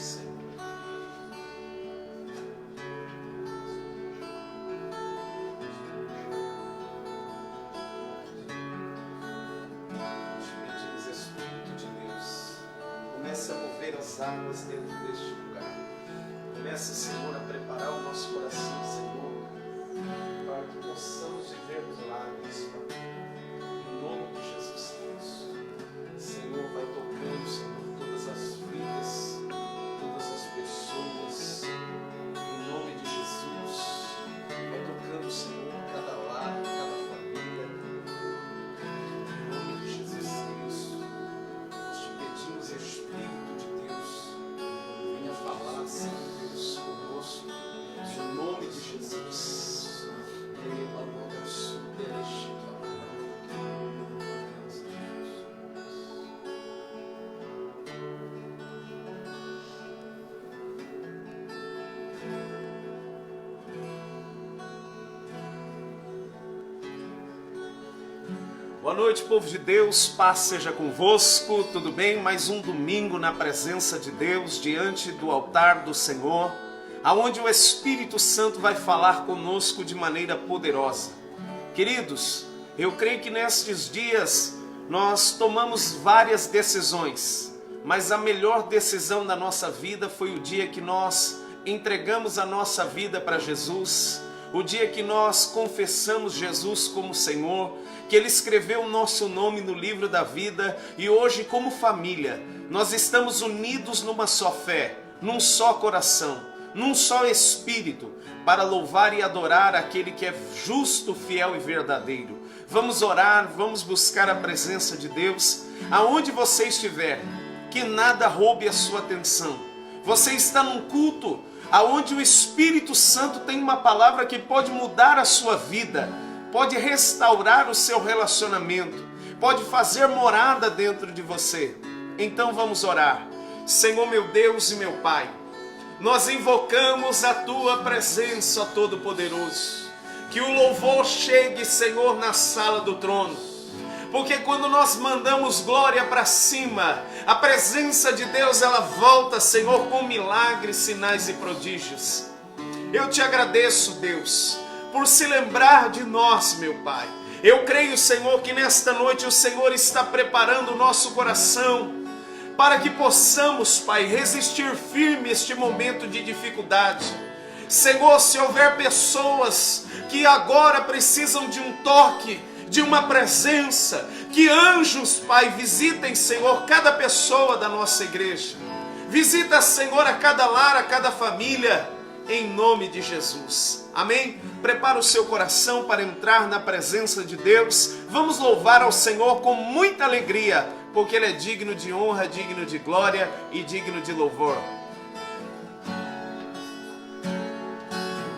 Senhor. Te pedimos, Espírito de Deus, comece a mover as águas dentro deste lugar. Comece, Senhor, a preparar o nosso coração, Senhor, para que possamos viver milagres, Pai. Em nome de Jesus Cristo. Senhor, vai tocando, Senhor, todas as vidas, todas as pessoas. Em nome de Jesus. Vai tocando, Senhor, cada lar, cada família. Em nome de Jesus Cristo. Nós te pedimos, Espírito de Deus, venha falar, Senhor Deus, conosco. Em nome de Jesus. Boa noite, povo de Deus, paz seja convosco, tudo bem? Mais um domingo na presença de Deus, diante do altar do Senhor, aonde o Espírito Santo vai falar conosco de maneira poderosa. Queridos, eu creio que nestes dias nós tomamos várias decisões, mas a melhor decisão da nossa vida foi o dia que nós entregamos a nossa vida para Jesus, o dia que nós confessamos Jesus como Senhor, que Ele escreveu o nosso nome no livro da vida, e hoje, como família, nós estamos unidos numa só fé, num só coração, num só espírito, para louvar e adorar aquele que é justo, fiel e verdadeiro. Vamos orar, vamos buscar a presença de Deus, aonde você estiver, que nada roube a sua atenção. Você está num culto, aonde o Espírito Santo tem uma palavra que pode mudar a sua vida, pode restaurar o seu relacionamento, pode fazer morada dentro de você. Então vamos orar. Senhor meu Deus e meu Pai, nós invocamos a Tua presença, Todo-Poderoso. Que o louvor chegue, Senhor, na sala do trono. Porque quando nós mandamos glória para cima, a presença de Deus, ela volta, Senhor, com milagres, sinais e prodígios. Eu te agradeço, Deus, por se lembrar de nós, meu Pai. Eu creio, Senhor, que nesta noite o Senhor está preparando o nosso coração para que possamos, Pai, resistir firme este momento de dificuldade. Senhor, se houver pessoas que agora precisam de um toque, de uma presença, que anjos, Pai, visitem, Senhor, cada pessoa da nossa igreja. Visita, Senhor, a cada lar, a cada família, em nome de Jesus. Amém? Prepara o seu coração para entrar na presença de Deus. Vamos louvar ao Senhor com muita alegria, porque Ele é digno de honra, digno de glória e digno de louvor.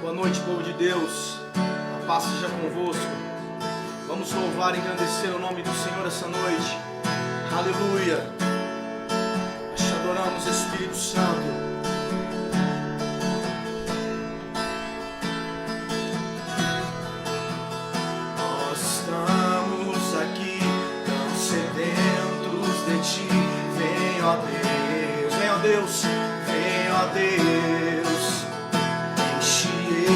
Boa noite, povo de Deus. A paz seja convosco. Vamos louvar e engrandecer o nome do Senhor essa noite. Aleluia. Nós te adoramos, Espírito Santo. Nós estamos aqui tão sedentos de Ti. Vem, ó Deus, vem, ó Deus, vem, ó Deus. Enche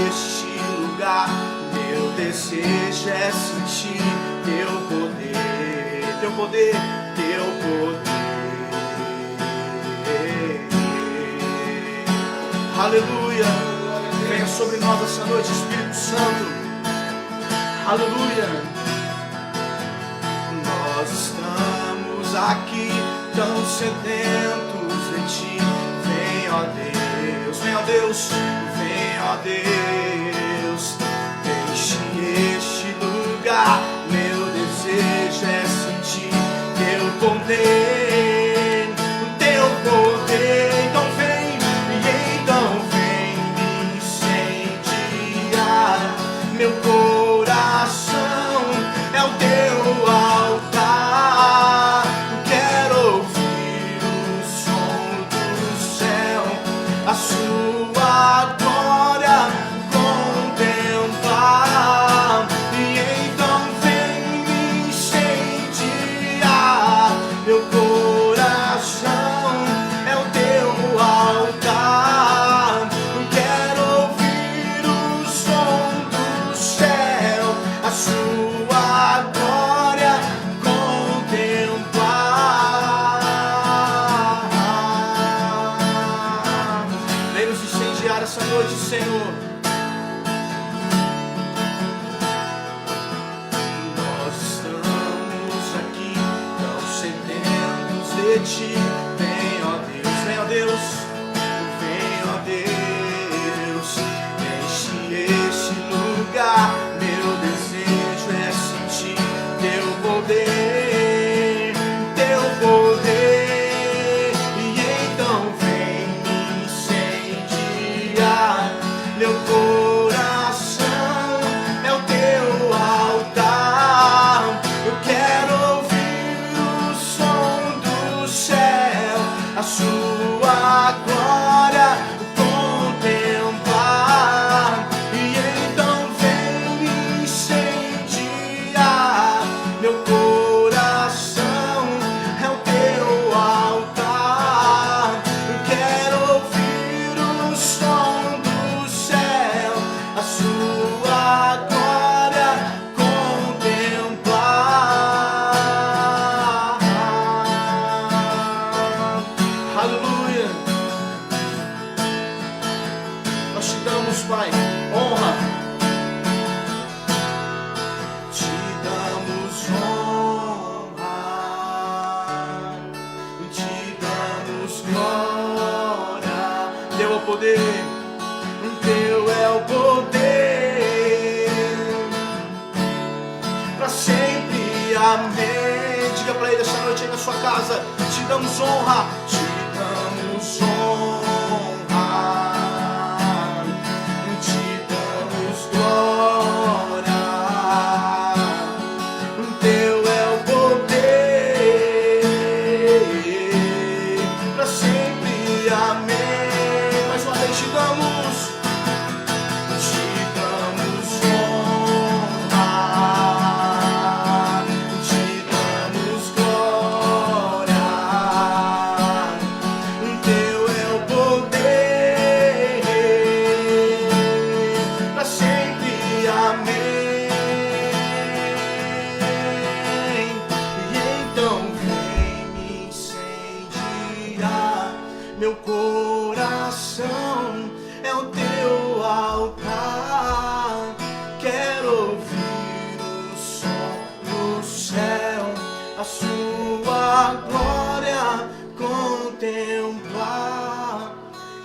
este lugar. Meu desejo é sentir Teu poder, Teu poder, Teu poder. Aleluia. Venha sobre nós essa noite, Espírito Santo. Aleluia. Nós estamos aqui tão sedentos de Ti. Vem, ó Deus, vem, ó Deus, vem, ó Deus. Enche este lugar, meu desejo é sentir Teu poder, Teu poder. Então vem me incendiar. Meu coração é o Teu altar. Quero ouvir o som do céu, a Sua glória. Senhor. Nós estamos aqui tão sedentos de Ti. Vem, ó Deus, vem, ó Deus, vem, ó Deus, enche este lugar. Meu desejo é sentir Teu poder, Teu poder. E então vem me incendiar. Meu coração é o Teu altar. Eu quero ouvir o som do céu, a Sua glória contemplar. E então vem me incendiar. Meu coração é o Teu altar. Eu quero ouvir o som do céu, a Sua glória contemplar. Aleluia. Nós te damos, Pai, honra. Te damos honra. Te damos glória. Teu é o poder. Teu é o poder. Pra sempre, amém. Diga pra Ele esta noite aí na sua casa. Te damos honra. Te damos honra. Te damos glória. Teu é o poder. Pra sempre, amém. Mais uma vez te damos. Te damos honra. Te damos glória. Teu é o poder. Pra sempre, amém. E então vem me incendiar. Meu coração é o Teu altar. Quero ouvir o som do céu, a Sua glória contemplar.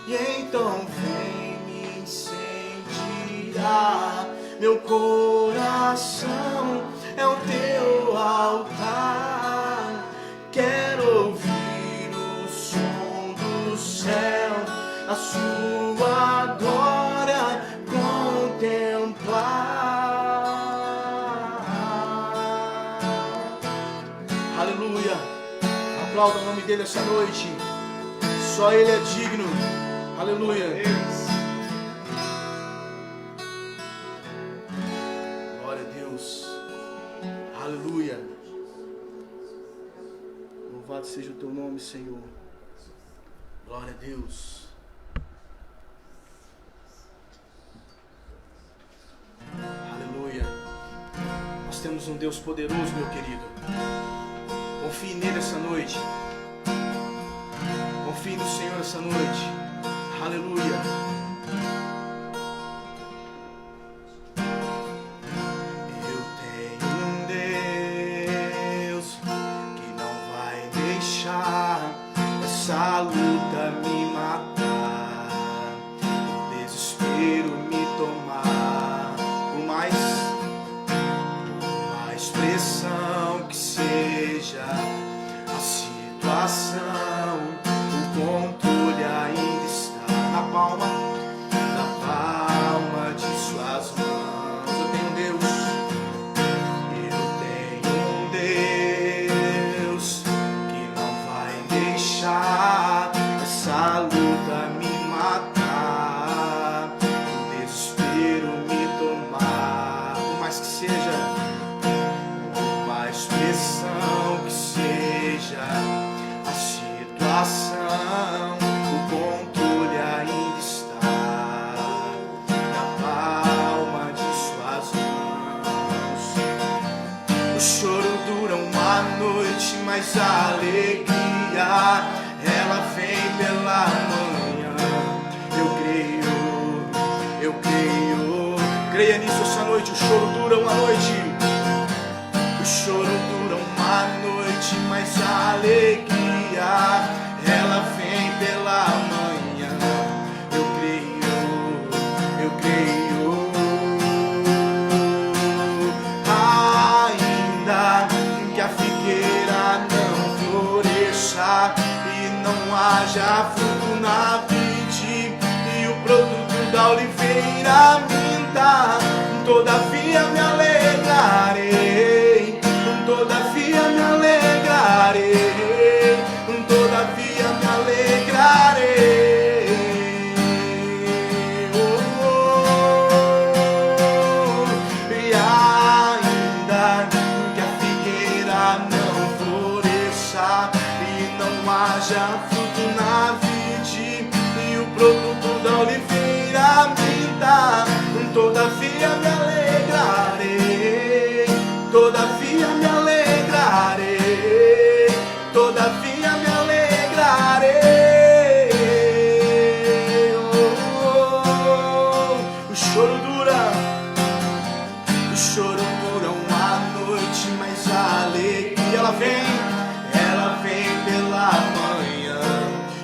E então vem me incendiar. Meu coração é o Teu altar. Quero ouvir o som do céu, a Sua glória contemplar. Aleluia. Aplauda o nome dele essa noite. Só Ele é digno. Aleluia. Glória a Deus. Aleluia. Louvado seja o Teu nome, Senhor. Glória a Deus. Aleluia. Nós temos um Deus poderoso, meu querido. Confie nele essa noite. Confie no Senhor essa noite. Aleluia. Eu tenho um Deus que não vai deixar essa luta me matar, o desespero me tomar. Por mais pressão que seja a situação, o controle ainda está na palma de Suas mãos. Eu tenho um Deus que não vai deixar essa luta me matar, o desespero me tomar. Por mais que seja, por mais pressão que seja a situação, noite, o choro dura uma noite. O choro dura uma noite, mas a alegria, ela vem pela manhã. Eu creio, eu creio. Ainda que a figueira não floresça e não haja fruto na vide e o produto da oliveira minta, todavia me alegrarei, todavia me alegrarei, todavia me alegrarei. E ainda que a figueira não floresça e não haja fruto na vide e o produto da oliveira minta, todavia me alegrarei, todavia me alegrarei, todavia me alegrarei. O choro dura uma noite, mas a alegria ela vem pela manhã.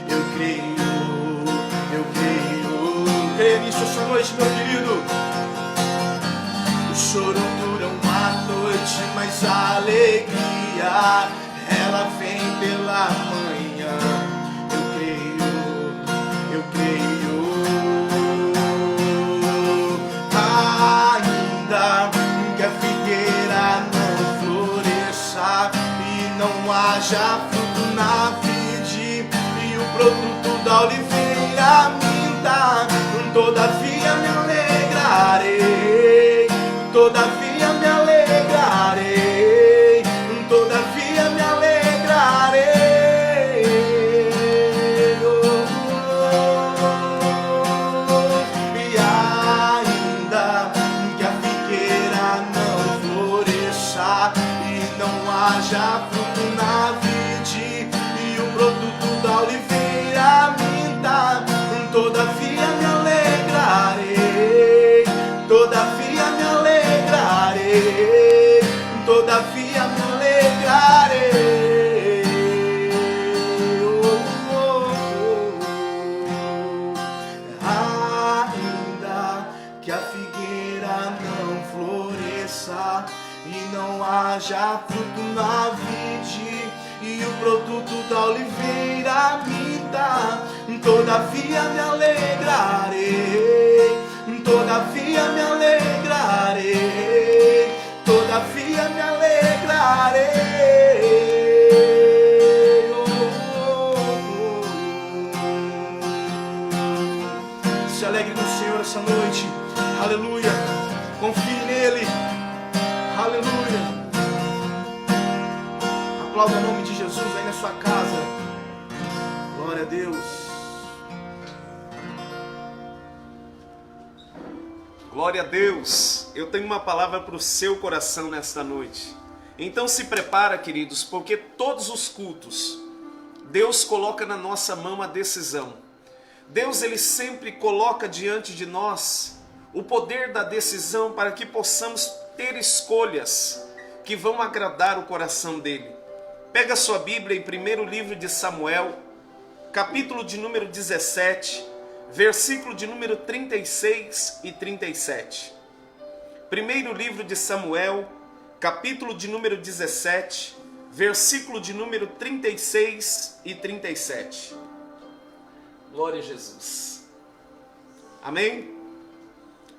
Eu creio, creia nisso essa noite, meu querido. O choro dura uma noite, mas a alegria, ela vem pela manhã. Eu creio, ainda que a figueira não floresça e não haja fruto na vide e o produto da oliveira minta, todavia me alegrarei, todavia me alegrarei, todavia me alegrarei. E ainda que a figueira não floresça e não haja fruto na vide e o produto da oliveira minta, todavia me alegrarei, todavia me alegrarei, todavia me alegrarei. Ainda que a figueira não floresça e não haja fruto na vide e o produto da oliveira minta, todavia me alegrarei, todavia me alegrarei, todavia me alegrarei. Se alegre no Senhor essa noite, aleluia, confie nele, aleluia. Aplauda o nome de Jesus aí na sua casa. Glória a Deus. Glória a Deus. Eu tenho uma palavra para o seu coração nesta noite. Então se prepara, queridos, porque todos os cultos Deus coloca na nossa mão a decisão. Deus, ele sempre coloca diante de nós o poder da decisão para que possamos ter escolhas que vão agradar o coração dele. Pega a sua Bíblia em 1º livro de Samuel, capítulo de número 17, versículo de número 36 e 37. 1º livro de Samuel, capítulo de número 17, versículo de número 36 e 37. Glória a Jesus. Amém?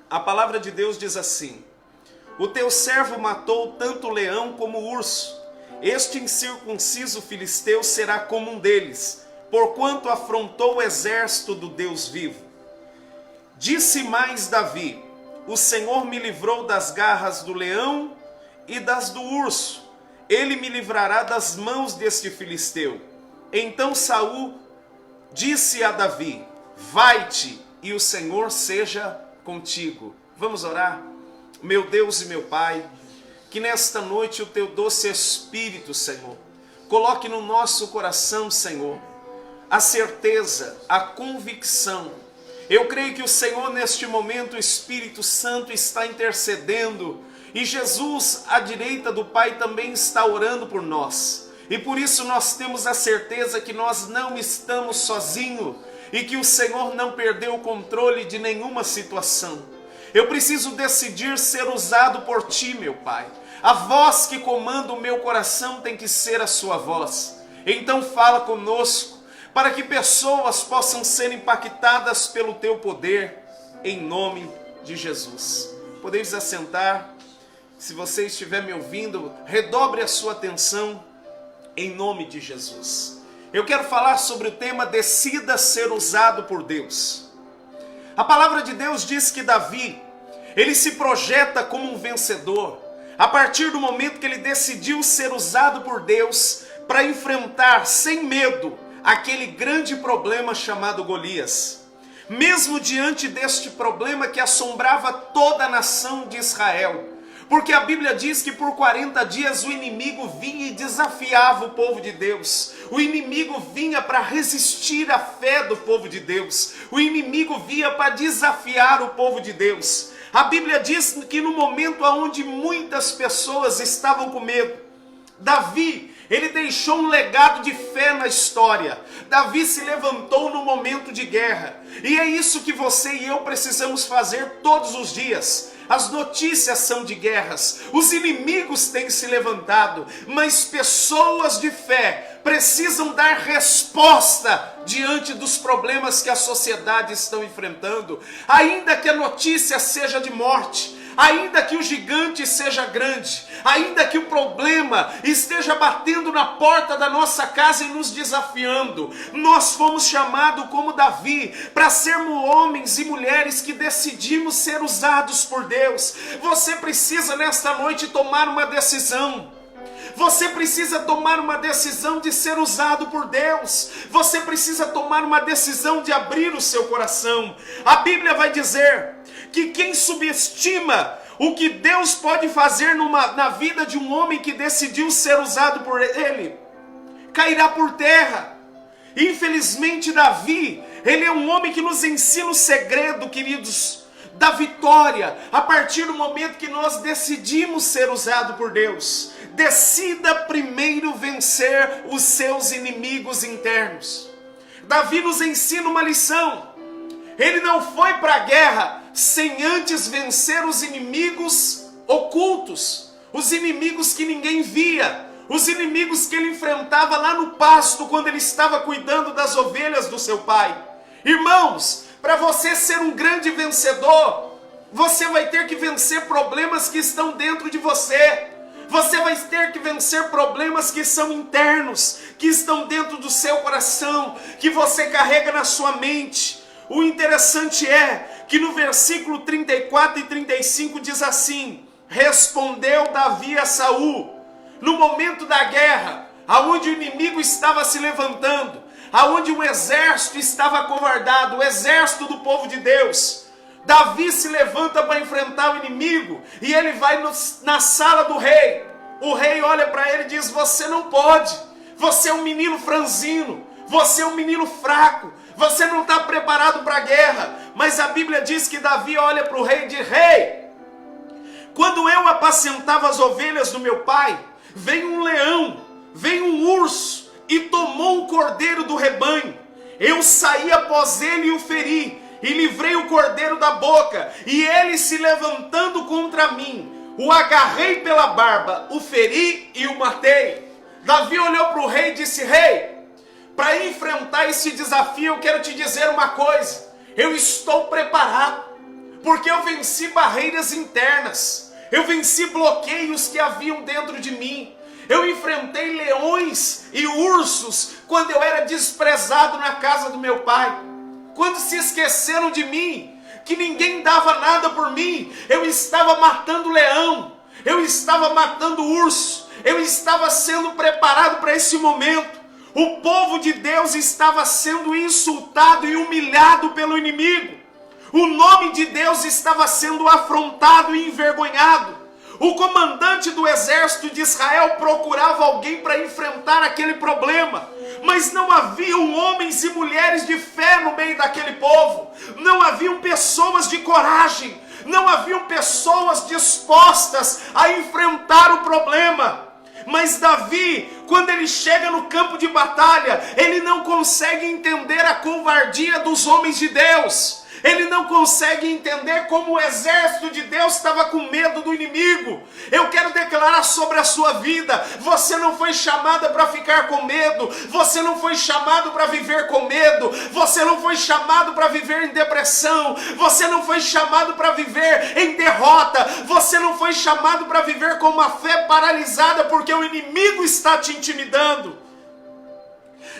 A palavra de Deus diz assim: o teu servo matou tanto o leão como o urso. Este incircunciso filisteu será como um deles, porquanto afrontou o exército do Deus vivo. Disse mais Davi: o Senhor me livrou das garras do leão e das do urso. Ele me livrará das mãos deste filisteu. Então Saul disse a Davi: vai-te e o Senhor seja contigo. Vamos orar? Meu Deus e meu Pai, que nesta noite o teu doce Espírito, Senhor, coloque no nosso coração, Senhor, a certeza, a convicção Eu creio que o Senhor, neste momento, o Espírito Santo está intercedendo e Jesus, à direita do Pai, também está orando por nós. E por isso nós temos a certeza que nós não estamos sozinhos e que o Senhor não perdeu o controle de nenhuma situação. Eu preciso decidir ser usado por Ti, meu Pai. A voz que comanda o meu coração tem que ser a Sua voz. Então fala conosco, para que pessoas possam ser impactadas pelo Teu poder, em nome de Jesus. Podeis assentar. Se você estiver me ouvindo, redobre a sua atenção, em nome de Jesus. Eu quero falar sobre o tema decida ser usado por Deus. A palavra de Deus diz que Davi, ele se projeta como um vencedor, a partir do momento que ele decidiu ser usado por Deus para enfrentar sem medo aquele grande problema chamado Golias. Mesmo diante deste problema que assombrava toda a nação de Israel, porque a Bíblia diz que por 40 dias o inimigo vinha e desafiava o povo de Deus. O inimigo vinha para resistir à fé do povo de Deus. O inimigo vinha para desafiar o povo de Deus. A Bíblia diz que no momento onde muitas pessoas estavam com medo, Davi, ele deixou um legado de fé na história. Davi se levantou no momento de guerra. E é isso que você e eu precisamos fazer todos os dias. As notícias são de guerras, os inimigos têm se levantado, mas pessoas de fé precisam dar resposta diante dos problemas que a sociedade está enfrentando. Ainda que a notícia seja de morte, ainda que o gigante seja grande, ainda que o problema esteja batendo na porta da nossa casa e nos desafiando, nós fomos chamados como Davi para sermos homens e mulheres que decidimos ser usados por Deus. Você precisa nesta noite tomar uma decisão. Você precisa tomar uma decisão de ser usado por Deus. Você precisa tomar uma decisão de abrir o seu coração. A Bíblia vai dizer que quem subestima o que Deus pode fazer na vida de um homem que decidiu ser usado por Ele, cairá por terra. Infelizmente, Davi, ele é um homem que nos ensina o segredo, queridos, da vitória, a partir do momento que nós decidimos ser usado por Deus. Decida primeiro vencer os seus inimigos internos. Davi nos ensina uma lição. Ele não foi para a guerra sem antes vencer os inimigos ocultos, os inimigos que ninguém via, os inimigos que ele enfrentava lá no pasto quando ele estava cuidando das ovelhas do seu pai. Irmãos, para você ser um grande vencedor, você vai ter que vencer problemas que estão dentro de você. Você vai ter que vencer problemas que são internos, que estão dentro do seu coração, que você carrega na sua mente. O interessante é que no versículo 34 e 35 diz assim: respondeu Davi a Saul, no momento da guerra, aonde o inimigo estava se levantando, aonde o exército estava acovardado, o exército do povo de Deus. Davi se levanta para enfrentar o inimigo e ele vai na sala do rei. O rei olha para ele e diz: você não pode, você é um menino franzino, você é um menino fraco, você não está preparado para a guerra. Mas a Bíblia diz que Davi olha para o rei e diz: rei, quando eu apacentava as ovelhas do meu pai, veio um leão, veio um urso e tomou um cordeiro do rebanho. Eu saí após ele e o feri, e livrei o cordeiro da boca, e ele se levantando contra mim, o agarrei pela barba, o feri e o matei. Davi olhou para o rei e disse: rei, para enfrentar esse desafio eu quero te dizer uma coisa, eu estou preparado, porque eu venci barreiras internas, eu venci bloqueios que haviam dentro de mim, eu enfrentei leões e ursos quando eu era desprezado na casa do meu pai, quando se esqueceram de mim, que ninguém dava nada por mim, eu estava matando leão, eu estava matando urso, eu estava sendo preparado para esse momento. O povo de Deus estava sendo insultado e humilhado pelo inimigo. O nome de Deus estava sendo afrontado e envergonhado. O comandante do exército de Israel procurava alguém para enfrentar aquele problema, mas não haviam homens e mulheres de fé no meio daquele povo. não haviam pessoas de coragem, não haviam pessoas dispostas a enfrentar o problema. Mas Davi, quando ele chega no campo de batalha, ele não consegue entender a covardia dos homens de Deus. Ele não consegue entender como o exército de Deus estava com medo do inimigo. Eu quero declarar sobre a sua vida: você não foi chamada para ficar com medo, você não foi chamado para viver com medo, você não foi chamado para viver em depressão, você não foi chamado para viver em derrota, você não foi chamado para viver com uma fé paralisada porque o inimigo está te intimidando.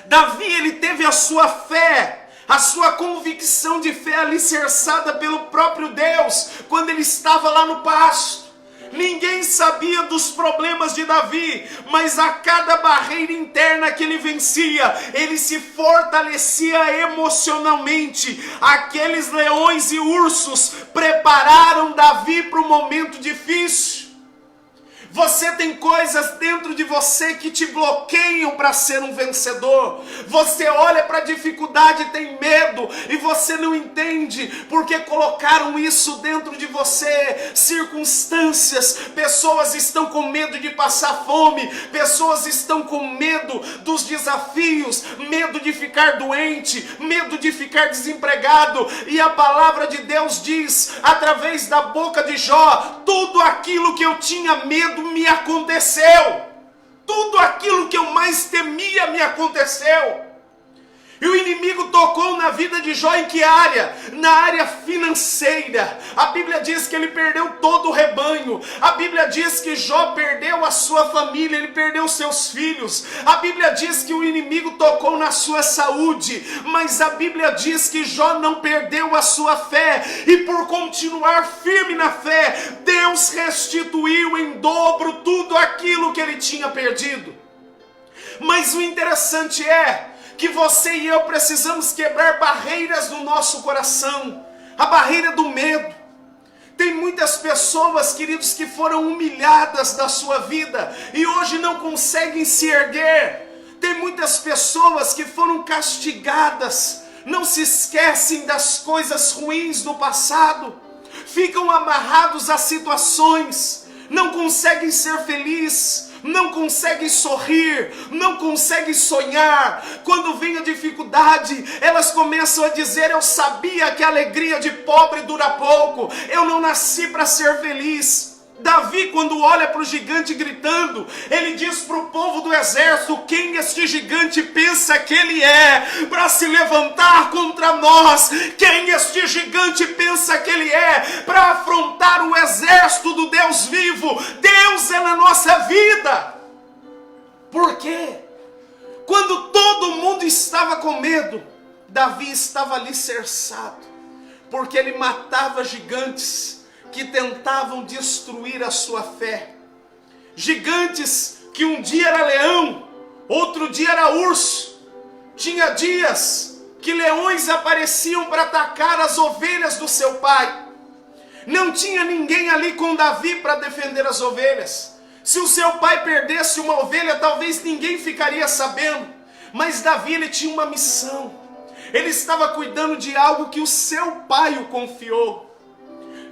Davi, ele teve a sua fé, a sua convicção de fé alicerçada pelo próprio Deus, quando ele estava lá no pasto. Ninguém sabia dos problemas de Davi, mas a cada barreira interna que ele vencia, ele se fortalecia emocionalmente. Aqueles leões e ursos prepararam Davi para um momento difícil. Você tem coisas dentro de você que te bloqueiam para ser um vencedor. Você olha para a dificuldade e tem medo, e você não entende porque colocaram isso dentro de você. Circunstâncias, pessoas estão com medo de passar fome, pessoas estão com medo dos desafios, medo de ficar doente, medo de ficar desempregado. E a palavra de Deus diz, através da boca de Jó: tudo aquilo que eu tinha medo me aconteceu. Tudo aquilo que eu mais temia me aconteceu. E o inimigo tocou na vida de Jó em que área? Na área financeira. A Bíblia diz que ele perdeu todo o rebanho. A Bíblia diz que Jó perdeu a sua família, ele perdeu seus filhos. A Bíblia diz que o inimigo tocou na sua saúde. Mas a Bíblia diz que Jó não perdeu a sua fé. E por continuar firme na fé, Deus restituiu em dobro tudo aquilo que ele tinha perdido. Mas o interessante é que você e eu precisamos quebrar barreiras no nosso coração. A barreira do medo. Tem muitas pessoas, queridos, que foram humilhadas da sua vida e hoje não conseguem se erguer. Tem muitas pessoas que foram castigadas, não se esquecem das coisas ruins do passado, ficam amarrados a situações, não conseguem ser felizes, não conseguem sorrir, não conseguem sonhar. Quando vem a dificuldade, elas começam a dizer: eu sabia que a alegria de pobre dura pouco, eu não nasci para ser feliz. Davi, quando olha para o gigante gritando, ele diz para o povo do exército: quem este gigante pensa que ele é para se levantar contra nós? Quem este gigante pensa que ele é para afrontar o exército do Deus vivo? Deus é na nossa vida. Por quê? Quando todo mundo estava com medo, Davi estava alicerçado, porque ele matava gigantes que tentavam destruir a sua fé. Gigantes que um dia era leão, outro dia era urso. Tinha dias que leões apareciam para atacar as ovelhas do seu pai. Não tinha ninguém ali com Davi para defender as ovelhas. Se o seu pai perdesse uma ovelha, talvez ninguém ficaria sabendo. Mas Davi, ele tinha uma missão. Ele estava cuidando de algo que o seu pai o confiou.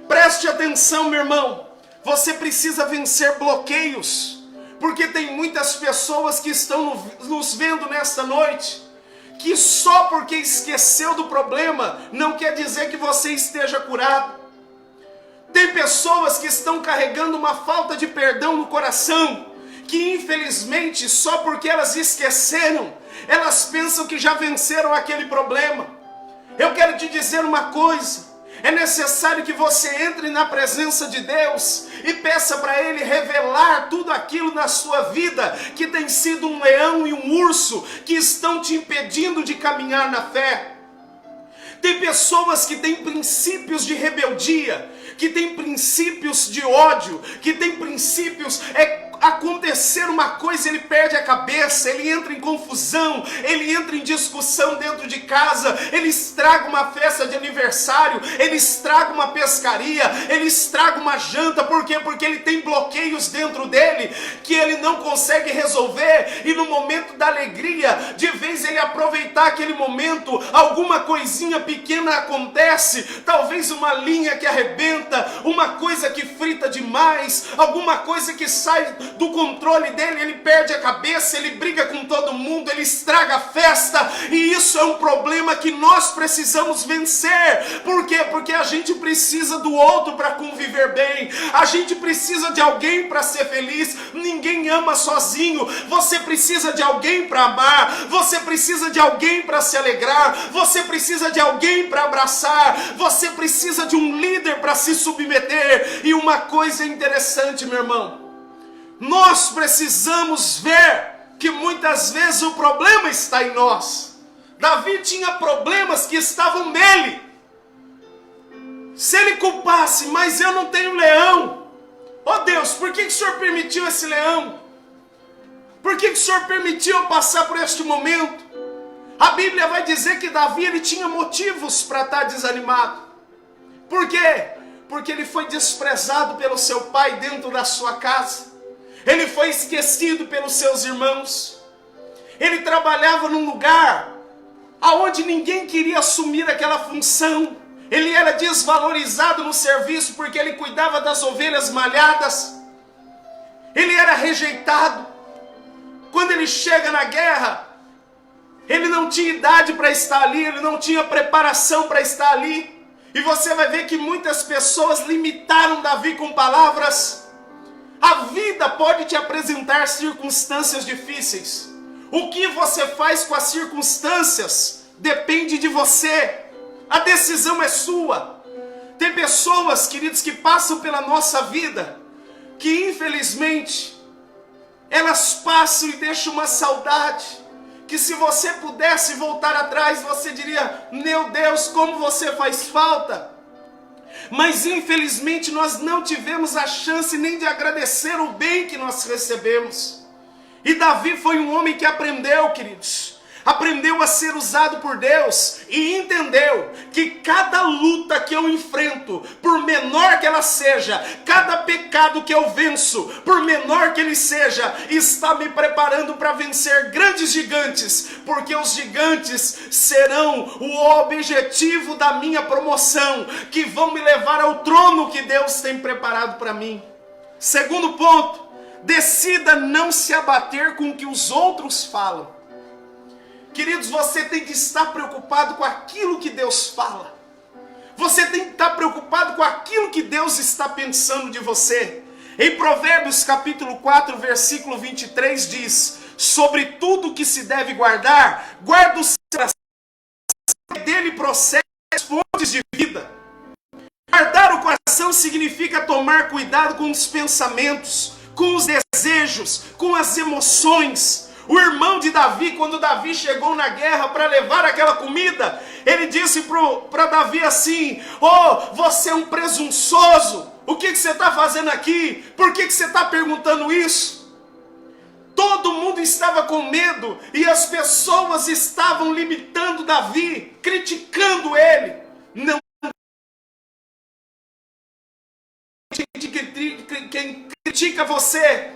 Preste atenção, meu irmão, você precisa vencer bloqueios, porque tem muitas pessoas que estão nos vendo nesta noite, que só porque esqueceu do problema, não quer dizer que você esteja curado. Tem pessoas que estão carregando uma falta de perdão no coração, que infelizmente só porque elas esqueceram, elas pensam que já venceram aquele problema. Eu quero te dizer uma coisa: é necessário que você entre na presença de Deus e peça para Ele revelar tudo aquilo na sua vida que tem sido um leão e um urso que estão te impedindo de caminhar na fé. Tem pessoas que têm princípios de rebeldia, que têm princípios de ódio, que têm princípios acontecer uma coisa, ele perde a cabeça, ele entra em confusão, ele entra em discussão dentro de casa, ele estraga uma festa de aniversário, ele estraga uma pescaria, ele estraga uma janta. Por quê? Porque ele tem bloqueios dentro dele que ele não consegue resolver, e no momento da alegria, de vez ele aproveitar aquele momento, alguma coisinha pequena acontece, talvez uma linha que arrebenta, uma coisa que frita demais, alguma coisa que sai do controle dele, ele perde a cabeça, ele briga com todo mundo, ele estraga a festa, e isso é um problema que nós precisamos vencer. Por quê? Porque a gente precisa do outro para conviver bem, a gente precisa de alguém para ser feliz. Ninguém ama sozinho, você precisa de alguém para amar, você precisa de alguém para se alegrar, você precisa de alguém para abraçar, você precisa de um líder para se submeter. E uma coisa interessante, meu irmão, nós precisamos ver que muitas vezes o problema está em nós. Davi tinha problemas que estavam nele. Se ele culpasse, mas eu não tenho leão. Oh Deus, por que o Senhor permitiu esse leão? Por que o Senhor permitiu eu passar por este momento? A Bíblia vai dizer que Davi, ele tinha motivos para estar desanimado. Por quê? Porque ele foi desprezado pelo seu pai dentro da sua casa. Ele foi esquecido pelos seus irmãos. Ele trabalhava num lugar aonde ninguém queria assumir aquela função. Ele era desvalorizado no serviço porque ele cuidava das ovelhas malhadas. Ele era rejeitado. Quando ele chega na guerra, ele não tinha idade para estar ali, ele não tinha preparação para estar ali. E você vai ver que muitas pessoas limitaram Davi com palavras. A vida pode te apresentar circunstâncias difíceis. O que você faz com as circunstâncias depende de você. A decisão é sua. Tem pessoas, queridos, que passam pela nossa vida, que infelizmente elas passam e deixam uma saudade, que se você pudesse voltar atrás, você diria: meu Deus, como você faz falta. Mas infelizmente nós não tivemos a chance nem de agradecer o bem que nós recebemos. E Davi foi um homem que aprendeu, queridos, aprendeu a ser usado por Deus e entendeu que cada luta que eu enfrento, por menor que ela seja, cada pecado que eu venço, por menor que ele seja, está me preparando para vencer grandes gigantes, porque os gigantes serão o objetivo da minha promoção, que vão me levar ao trono que Deus tem preparado para mim. Segundo ponto, decida não se abater com o que os outros falam. Queridos, você tem que estar preocupado com aquilo que Deus fala. Você tem que estar preocupado com aquilo que Deus está pensando de você. Em Provérbios capítulo 4, versículo 23 diz: sobre tudo que se deve guardar, guarda o seu coração, dele procede as fontes de vida. Guardar o coração significa tomar cuidado com os pensamentos, com os desejos, com as emoções. O irmão de Davi, quando Davi chegou na guerra para levar aquela comida, ele disse para Davi assim: oh, você é um presunçoso, o que você está fazendo aqui? Por que você está perguntando isso? Todo mundo estava com medo e as pessoas estavam limitando Davi, criticando ele. Não, quem critica você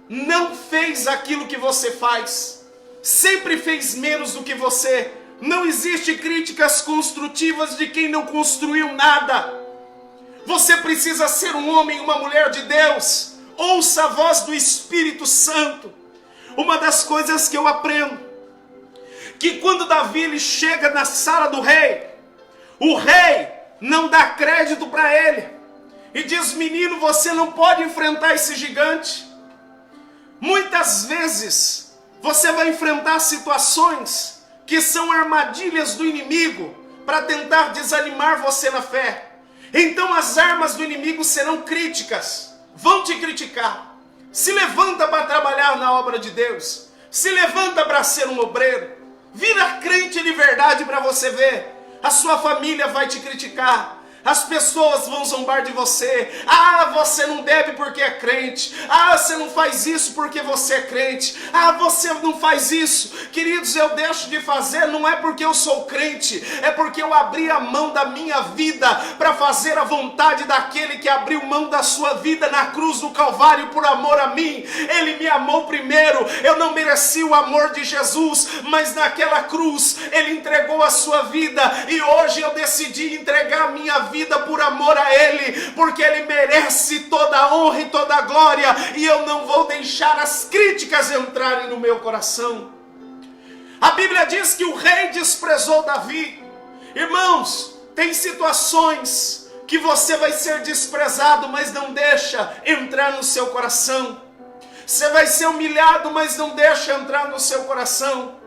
não fez aquilo que você faz, sempre fez menos do que você. Não existe críticas construtivas de quem não construiu nada. Você precisa ser um homem e uma mulher de Deus. Ouça a voz do Espírito Santo. Uma das coisas que eu aprendo, que quando Davi ele chega na sala do rei, o rei não dá crédito para ele e diz: menino, você não pode enfrentar esse gigante. Muitas vezes você vai enfrentar situações que são armadilhas do inimigo para tentar desanimar você na fé. Então as armas do inimigo serão críticas, vão te criticar. Se levanta para trabalhar na obra de Deus, se levanta para ser um obreiro, vira crente de verdade para você ver. A sua família vai te criticar, As pessoas vão zombar de você. Ah, você não bebe porque é crente. Ah, você não faz isso porque você é crente. Ah, você não faz isso. Queridos, eu deixo de fazer não é porque eu sou crente, é porque eu abri a mão da minha vida para fazer a vontade daquele que abriu mão da sua vida na cruz do Calvário por amor a mim. Ele me amou primeiro. Eu não mereci o amor de Jesus, mas naquela cruz Ele entregou a sua vida, e hoje eu decidi entregar a minha vida por amor a Ele, porque Ele merece toda a honra e toda a glória, e eu não vou deixar as críticas entrarem no meu coração. A Bíblia diz que o rei desprezou Davi. Irmãos, tem situações que você vai ser desprezado, mas não deixa entrar no seu coração. Você vai ser humilhado, mas não deixa entrar no seu coração.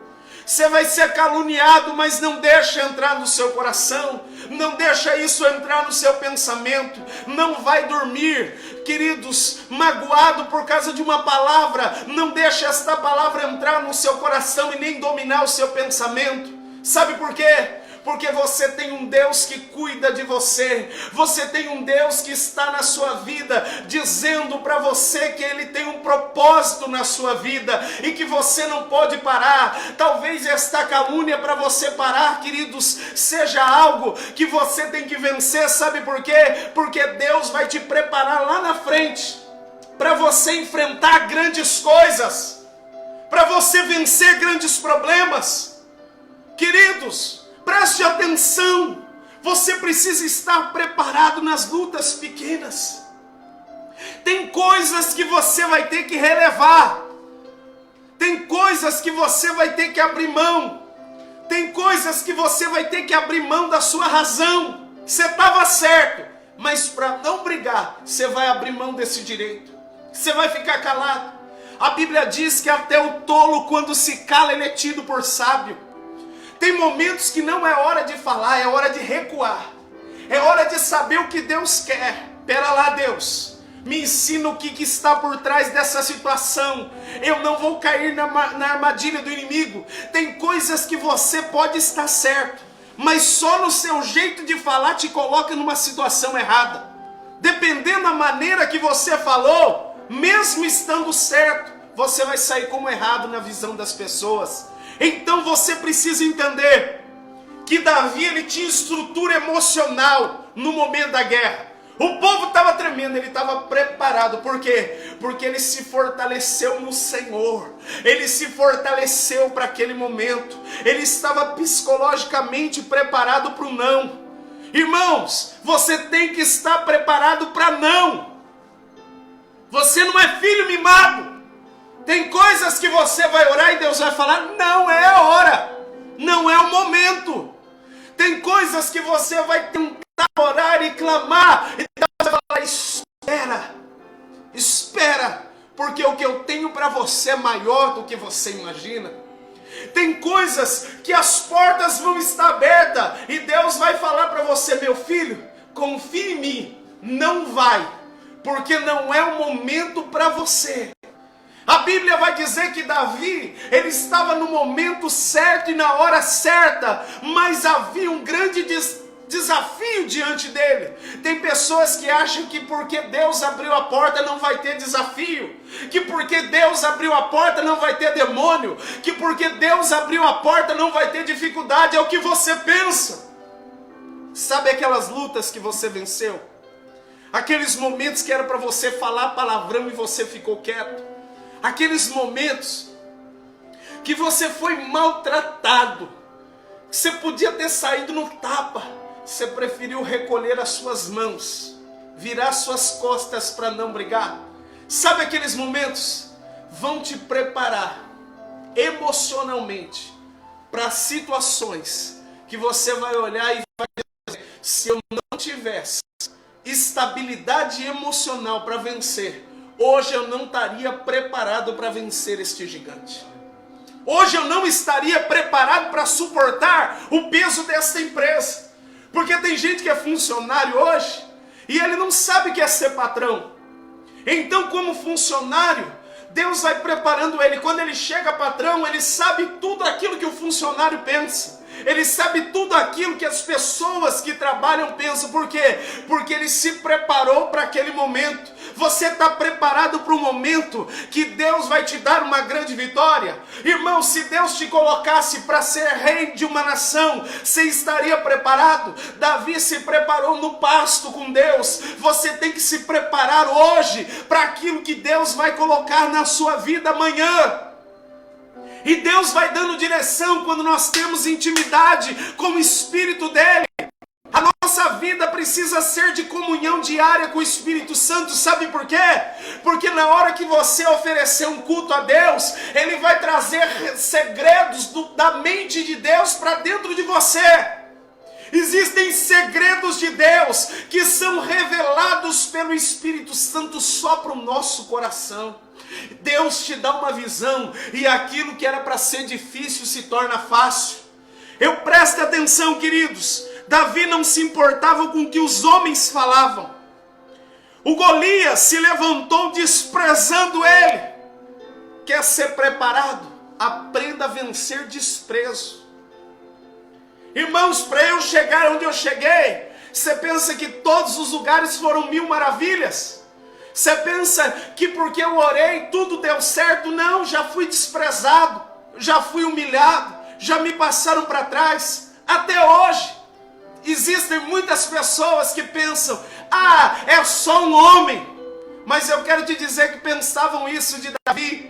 Você vai ser caluniado, mas não deixa entrar no seu coração. Não deixa isso entrar no seu pensamento. Não vai dormir, queridos, magoado por causa de uma palavra. Não deixa esta palavra entrar no seu coração e nem dominar o seu pensamento. Sabe por quê? Porque você tem um Deus que cuida de você. Você tem um Deus que está na sua vida, dizendo para você que Ele tem um propósito na sua vida e que você não pode parar. Talvez esta calúnia para você parar, queridos, seja algo que você tem que vencer. Sabe por quê? Porque Deus vai te preparar lá na frente para você enfrentar grandes coisas, para você vencer grandes problemas. Queridos, preste atenção, você precisa estar preparado nas lutas pequenas. Tem coisas que você vai ter que relevar. Tem coisas que você vai ter que abrir mão. Tem coisas que você vai ter que abrir mão da sua razão. Você estava certo, mas para não brigar, você vai abrir mão desse direito. Você vai ficar calado. A Bíblia diz que até o tolo, quando se cala, ele é tido por sábio. Tem momentos que não é hora de falar, é hora de recuar. É hora de saber o que Deus quer. Pera lá, Deus, me ensina o que está por trás dessa situação. Eu não vou cair na armadilha do inimigo. Tem coisas que você pode estar certo, mas só no seu jeito de falar te coloca numa situação errada. Dependendo da maneira que você falou, mesmo estando certo, você vai sair como errado na visão das pessoas. Então você precisa entender que Davi, ele tinha estrutura emocional no momento da guerra. O povo estava tremendo, ele estava preparado. Por quê? Porque ele se fortaleceu no Senhor. Ele se fortaleceu para aquele momento. Ele estava psicologicamente preparado para o não. Irmãos, você tem que estar preparado para não. Você não é filho mimado. Tem coisas que você vai orar e Deus vai falar, não é a hora, não é o momento. Tem coisas que você vai tentar orar e clamar, e Deus vai falar, espera, porque o que eu tenho para você é maior do que você imagina. Tem coisas que as portas vão estar abertas, e Deus vai falar para você, meu filho, confie em mim, não vai, porque não é o momento para você. A Bíblia vai dizer que Davi, ele estava no momento certo e na hora certa, mas havia um grande desafio diante dele. Tem pessoas que acham que porque Deus abriu a porta não vai ter desafio, que porque Deus abriu a porta não vai ter demônio, que porque Deus abriu a porta não vai ter dificuldade. É o que você pensa. Sabe aquelas lutas que você venceu? Aqueles momentos que era para você falar palavrão e você ficou quieto? Aqueles momentos que você foi maltratado, que você podia ter saído no tapa, você preferiu recolher as suas mãos, virar suas costas para não brigar. Sabe aqueles momentos? Vão te preparar emocionalmente para situações que você vai olhar e vai dizer, se eu não tivesse estabilidade emocional para vencer, hoje eu não estaria preparado para vencer este gigante. Hoje eu não estaria preparado para suportar o peso desta empresa. Porque tem gente que é funcionário hoje e ele não sabe o que é ser patrão. Então, como funcionário, Deus vai preparando ele. Quando ele chega patrão, ele sabe tudo aquilo que o funcionário pensa. Ele sabe tudo aquilo que as pessoas que trabalham pensam. Por quê? Porque ele se preparou para aquele momento. Você está preparado para o momento que Deus vai te dar uma grande vitória? Irmão, se Deus te colocasse para ser rei de uma nação, você estaria preparado? Davi se preparou no pasto com Deus. Você tem que se preparar hoje para aquilo que Deus vai colocar na sua vida amanhã. E Deus vai dando direção quando nós temos intimidade com o Espírito dele. A nossa vida precisa ser de comunhão diária com o Espírito Santo. Sabe por quê? Porque na hora que você oferecer um culto a Deus, Ele vai trazer segredos da mente de Deus para dentro de você. Existem segredos de Deus que são revelados pelo Espírito Santo só para o nosso coração. Deus te dá uma visão e aquilo que era para ser difícil se torna fácil. Preste atenção, queridos. Davi não se importava com o que os homens falavam. O Golias se levantou desprezando ele. Quer ser preparado? Aprenda a vencer desprezo. Irmãos, para eu chegar onde eu cheguei, você pensa que todos os lugares foram mil maravilhas? Você pensa que porque eu orei tudo deu certo? Não, já fui desprezado, já fui humilhado, já me passaram para trás. Até hoje, existem muitas pessoas que pensam, é só um homem. Mas eu quero te dizer que pensavam isso de Davi.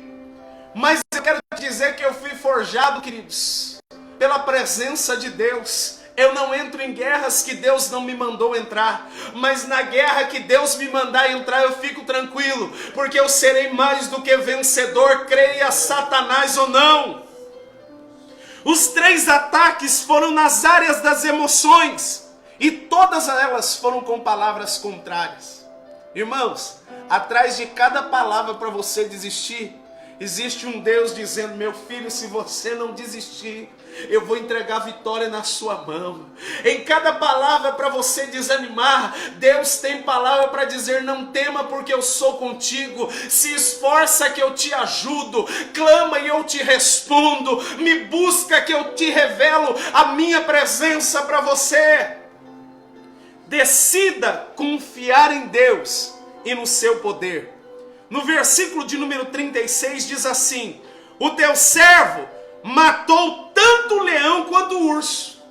Mas eu quero te dizer que eu fui forjado, queridos, pela presença de Deus. Eu não entro em guerras que Deus não me mandou entrar, mas na guerra que Deus me mandar entrar eu fico tranquilo, porque eu serei mais do que vencedor, creia Satanás ou não. Os 3 ataques foram nas áreas das emoções, e todas elas foram com palavras contrárias. Irmãos, atrás de cada palavra para você desistir, existe um Deus dizendo, meu filho, se você não desistir, eu vou entregar a vitória na sua mão. Em cada palavra para você desanimar, Deus tem palavra para dizer, não tema porque eu sou contigo, se esforça que eu te ajudo, clama e eu te respondo, me busca que eu te revelo a minha presença para você. Decida confiar em Deus e no seu poder. No versículo de número 36 diz assim, o teu servo matou tanto o leão quanto o urso,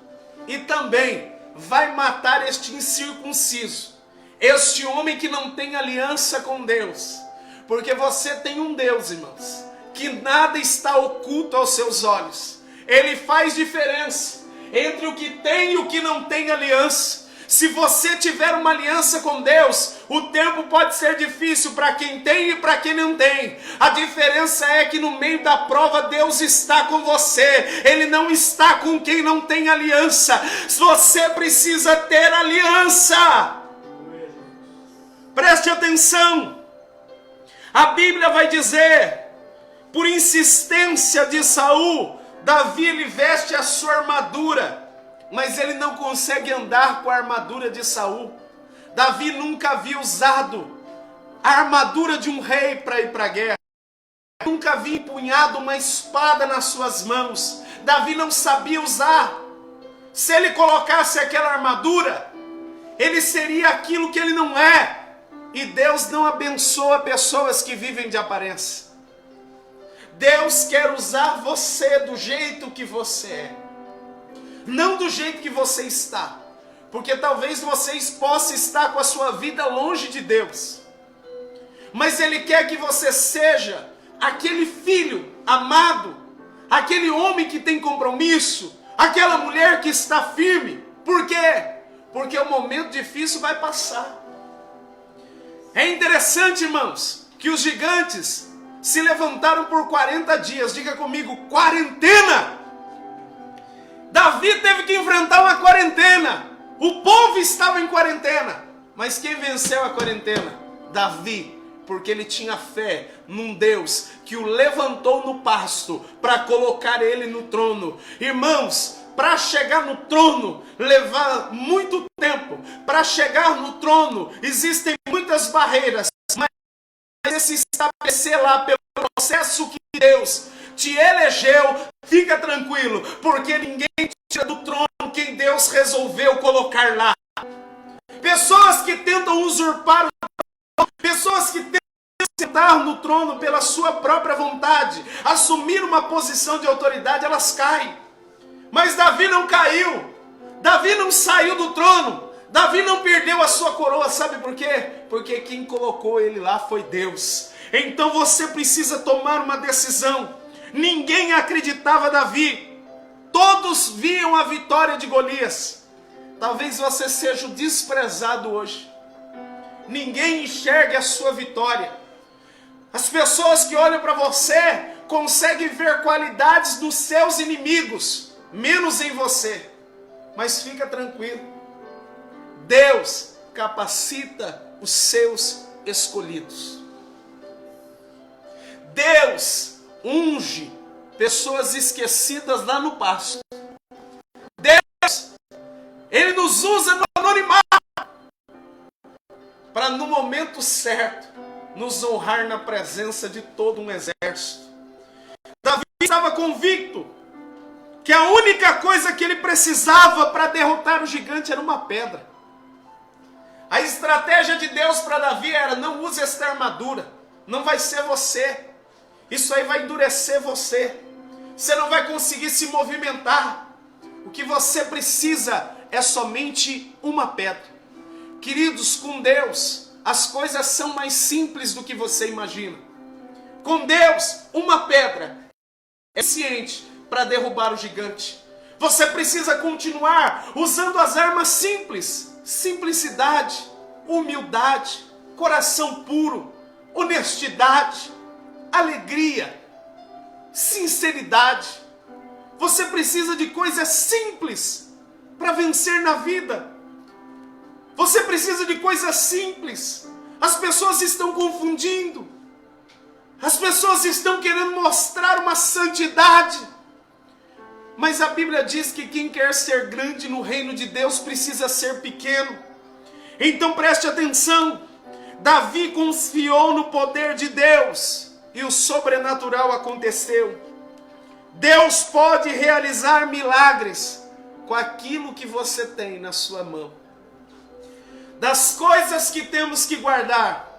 e também vai matar este incircunciso, este homem que não tem aliança com Deus, porque você tem um Deus, irmãos, que nada está oculto aos seus olhos. Ele faz diferença entre o que tem e o que não tem aliança. Se você tiver uma aliança com Deus, o tempo pode ser difícil para quem tem e para quem não tem. A diferença é que no meio da prova Deus está com você. Ele não está com quem não tem aliança. Você precisa ter aliança. Preste atenção. A Bíblia vai dizer, por insistência de Saul, Davi ele veste a sua armadura, mas ele não consegue andar com a armadura de Saul. Davi nunca havia usado a armadura de um rei para ir para a guerra. Nunca havia empunhado uma espada nas suas mãos. Davi não sabia usar. Se ele colocasse aquela armadura, ele seria aquilo que ele não é. E Deus não abençoa pessoas que vivem de aparência. Deus quer usar você do jeito que você é, não do jeito que você está, porque talvez vocês possam estar com a sua vida longe de Deus, mas Ele quer que você seja aquele filho amado, aquele homem que tem compromisso, aquela mulher que está firme. Por quê? Porque o momento difícil vai passar. É interessante, irmãos, que os gigantes se levantaram por 40 dias, diga comigo, quarentena. Davi teve que enfrentar uma quarentena. O povo estava em quarentena. Mas quem venceu a quarentena? Davi. Porque ele tinha fé num Deus que o levantou no pasto para colocar ele no trono. Irmãos, para chegar no trono leva muito tempo. Para chegar no trono existem muitas barreiras. Mas se estabelecer lá pelo processo que Deus te elegeu, fica tranquilo, porque ninguém tira do trono quem Deus resolveu colocar lá. Pessoas que tentam usurpar o trono, pessoas que tentam sentar no trono pela sua própria vontade, assumir uma posição de autoridade, elas caem. Mas Davi não caiu, Davi não saiu do trono, Davi não perdeu a sua coroa, sabe por quê? Porque quem colocou ele lá foi Deus. Então você precisa tomar uma decisão. Ninguém acreditava em Davi, todos viam a vitória de Golias. Talvez você seja o desprezado hoje, ninguém enxergue a sua vitória. As pessoas que olham para você conseguem ver qualidades dos seus inimigos, menos em você. Mas fica tranquilo, Deus capacita os seus escolhidos. Deus unge pessoas esquecidas lá no pasto. Deus, Ele nos usa no anonimato para no momento certo nos honrar na presença de todo um exército. Davi estava convicto que a única coisa que ele precisava para derrotar o gigante era uma pedra. A estratégia de Deus para Davi era: não use esta armadura, não vai ser você, isso aí vai endurecer você, você não vai conseguir se movimentar, o que você precisa é somente uma pedra. Queridos, com Deus as coisas são mais simples do que você imagina. Com Deus, uma pedra é suficiente para derrubar o gigante. Você precisa continuar usando as armas simples: simplicidade, humildade, coração puro, honestidade, alegria, sinceridade. Você precisa de coisas simples para vencer na vida. Você precisa de coisas simples. As pessoas estão confundindo. As pessoas estão querendo mostrar uma santidade. Mas a Bíblia diz que quem quer ser grande no reino de Deus precisa ser pequeno. Então preste atenção. Davi confiou no poder de Deus e o sobrenatural aconteceu. Deus pode realizar milagres com aquilo que você tem na sua mão. Das coisas que temos que guardar,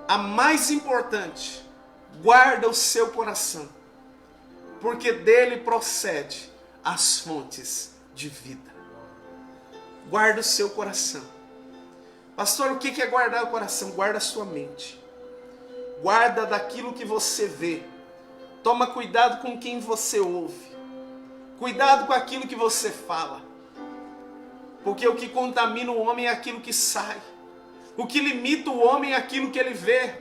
a mais importante: guarda o seu coração, porque dele procede as fontes de vida. Guarda o seu coração. Pastor, o que é guardar o coração? Guarda a sua mente. Guarda daquilo que você vê. Toma cuidado com quem você ouve. Cuidado com aquilo que você fala. Porque o que contamina o homem é aquilo que sai. O que limita o homem é aquilo que ele vê.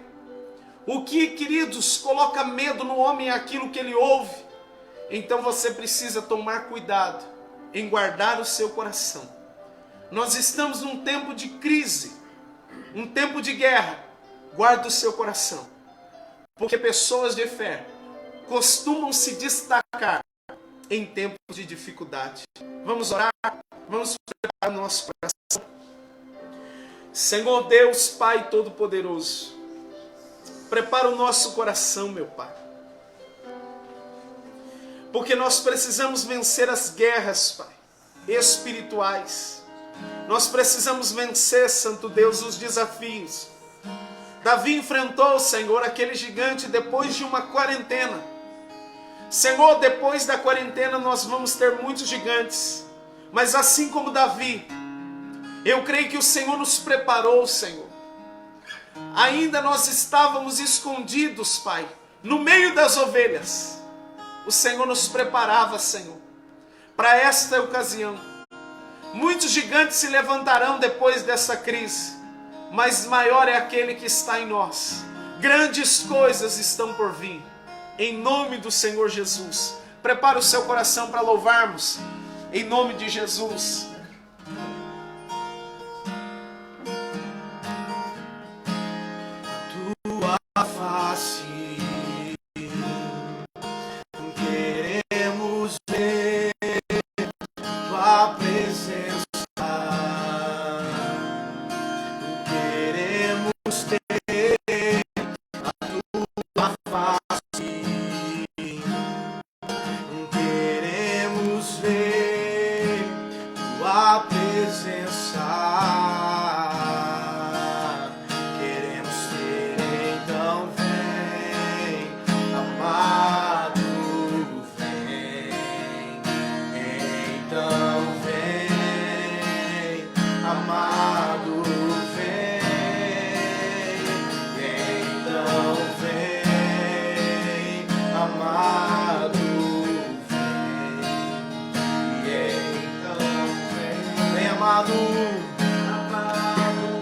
O que, queridos, coloca medo no homem é aquilo que ele ouve. Então você precisa tomar cuidado em guardar o seu coração. Nós estamos num tempo de crise, um tempo de guerra. Guarda o seu coração. Porque pessoas de fé costumam se destacar em tempos de dificuldade. Vamos orar? Vamos preparar o nosso coração. Senhor Deus, Pai Todo-Poderoso, prepara o nosso coração, meu Pai. Porque nós precisamos vencer as guerras, Pai, espirituais. Nós precisamos vencer, Santo Deus, os desafios. Davi enfrentou, Senhor, aquele gigante depois de uma quarentena. Senhor, depois da quarentena nós vamos ter muitos gigantes. Mas assim como Davi, eu creio que o Senhor nos preparou, Senhor. Ainda nós estávamos escondidos, Pai, no meio das ovelhas. O Senhor nos preparava, Senhor, para esta ocasião. Muitos gigantes se levantarão depois dessa crise, mas maior é aquele que está em nós. Grandes coisas estão por vir. Em nome do Senhor Jesus. Prepara o seu coração para louvarmos. Em nome de Jesus. Tua face queremos ver, tua presença queremos ter, a tua face presença. Queremos ter, então vem, amado, vem. Então vem, amado, vem. Então vem, amado, amado,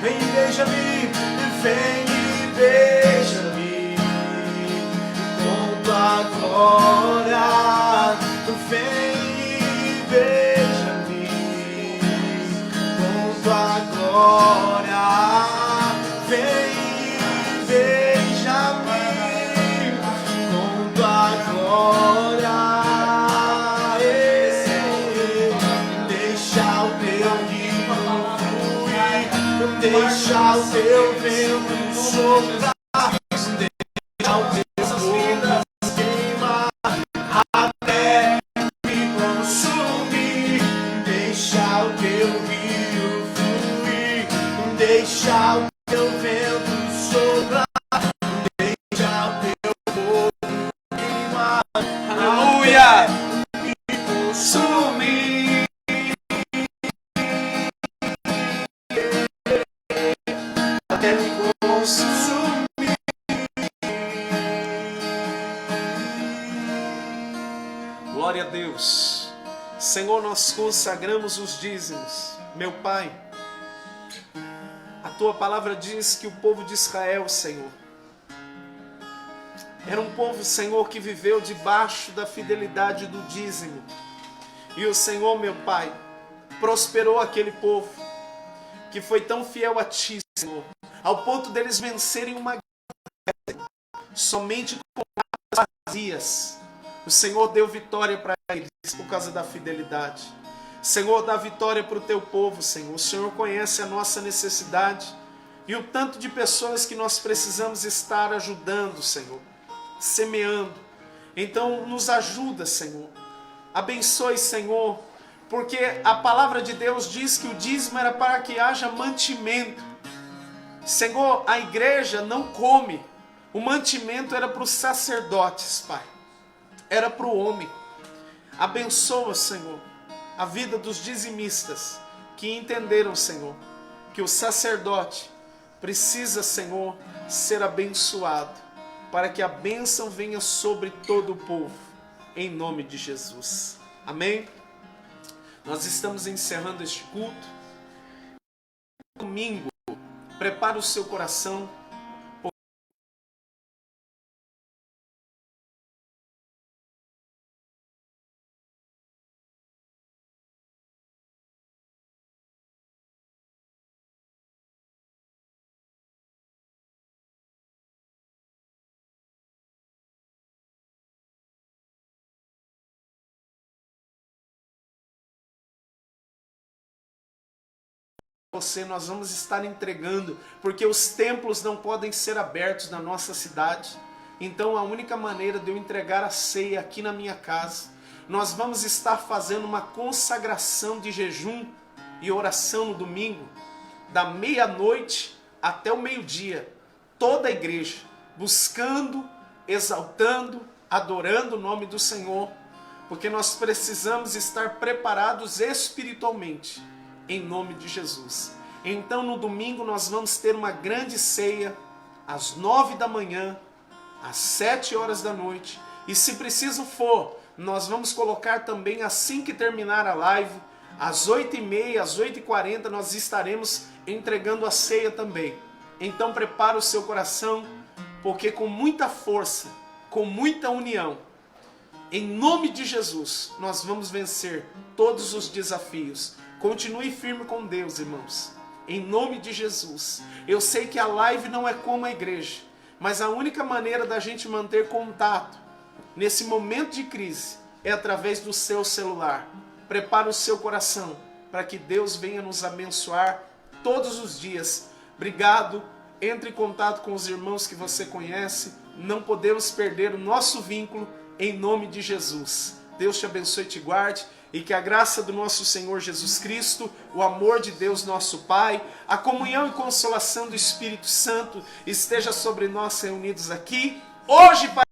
vem e beija-me, vem e beija-me com tua glória, vem e beija-me com tua glória, vem e beija-me com tua glória. Deixa o teu vento soprar, deixa o teu fogo queimar, até me consumir. Deixa o teu rio fluir, deixa o teu vento soprar, deixa o teu fogo queimar, aleluia, me consumir. Até me consumir. Glória a Deus. Senhor, nós consagramos os dízimos. Meu Pai, a Tua palavra diz que o povo de Israel, Senhor, era um povo, Senhor, que viveu debaixo da fidelidade do dízimo. E o Senhor, meu Pai, prosperou aquele povo que foi tão fiel a Ti, Senhor, ao ponto deles vencerem uma guerra somente com armas vazias. O Senhor deu vitória para eles por causa da fidelidade. Senhor, dá vitória para o Teu povo, Senhor. O Senhor conhece a nossa necessidade e o tanto de pessoas que nós precisamos estar ajudando, Senhor, semeando. Então nos ajuda, Senhor. Abençoe, Senhor, porque a palavra de Deus diz que o dízimo era para que haja mantimento. Senhor, a igreja não come. O mantimento era para os sacerdotes, Pai. Era para o homem. Abençoa, Senhor, a vida dos dizimistas que entenderam, Senhor, que o sacerdote precisa, Senhor, ser abençoado para que a bênção venha sobre todo o povo. Em nome de Jesus. Amém? Nós estamos encerrando este culto. Domingo, prepare o seu coração. Nós vamos estar entregando, porque os templos não podem ser abertos na nossa cidade. Então a única maneira de eu entregar a ceia aqui na minha casa, nós vamos estar fazendo uma consagração de jejum e oração no domingo, da meia-noite até o meio-dia, toda a igreja, buscando, exaltando, adorando o nome do Senhor, porque nós precisamos estar preparados espiritualmente, em nome de Jesus. Então no domingo nós vamos ter uma grande ceia, às 9 da manhã, às 7 horas da noite, e se preciso for, nós vamos colocar também assim que terminar a live, às 8h30, às 8h40, nós estaremos entregando a ceia também. Então prepara o seu coração, porque com muita força, com muita união, em nome de Jesus, nós vamos vencer todos os desafios. Continue firme com Deus, irmãos. Em nome de Jesus. Eu sei que a live não é como a igreja, mas a única maneira da gente manter contato nesse momento de crise é através do seu celular. Prepare o seu coração para que Deus venha nos abençoar todos os dias. Obrigado. Entre em contato com os irmãos que você conhece. Não podemos perder o nosso vínculo em nome de Jesus. Deus te abençoe e te guarde. e que a graça do nosso Senhor Jesus Cristo, o amor de Deus nosso Pai, a comunhão e consolação do Espírito Santo esteja sobre nós reunidos aqui, hoje para